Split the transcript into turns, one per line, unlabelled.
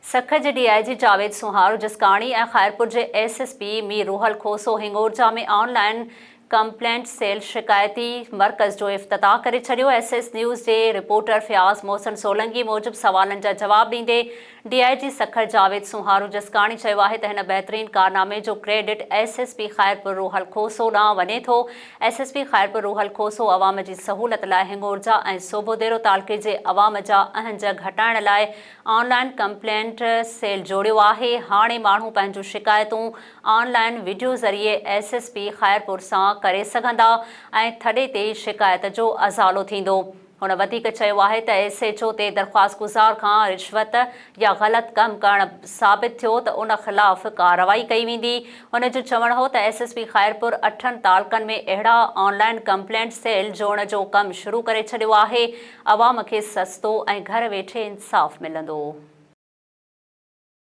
सखर जे DIG Javed सुहारो जसकाणी ऐं ख़ैरपुर जे SSP Mir रूहल खोसो हिंगोरजा में online complaint sale शिकायती मर्कज़ जो इफ़्तिताह करे छॾियो। SS न्यूज़ जे रिपोर्टर फ़याज़ मोहसिन सोलंकी मूजिब सवालनि जा जवाब ॾींदे DIG सखर जावेद सुहारो जसकाणी चयो आहे त हिन बहितरीन कारनामे जो क्रेडिट SSP ख़ैरपुर रूहल खोसो ॾांहुं वञे थो। SSP ख़ैरपुर रूहल खोसो अवाम जी सहूलत लाइ हिंगोरजा ऐं सोबोदेरो तालुके जे अवाम जा अहंज घटाइण लाइ ऑनलाइन कंप्लेंट सेल जोड़ियो आहे। हाणे माण्हू पंहिंजूं शिकायतूं ऑनलाइन वीडियो ज़रिए SSP ख़ैरपुर सां करे सघंदा ऐं थॾे ते शिकायत जो अज़ालो थींदो। हुन वधीक चयो आहे त SHO ते दरख़्वास्त गुज़ार खां रिश्वत या ग़लति कमु करणु साबित थियो त उन ख़िलाफ़ कार्रवाई कई वेंदी। हुन जो चवणु हो त SSP ख़ैरपुर 8 तालुकनि में अहिड़ा ऑनलाइन कंप्लेंट सेल जोड़ण जो कमु शुरू करे छॾियो आहे। अवाम खे सस्तो ऐं घर वेठे इंसाफ़ मिलंदो।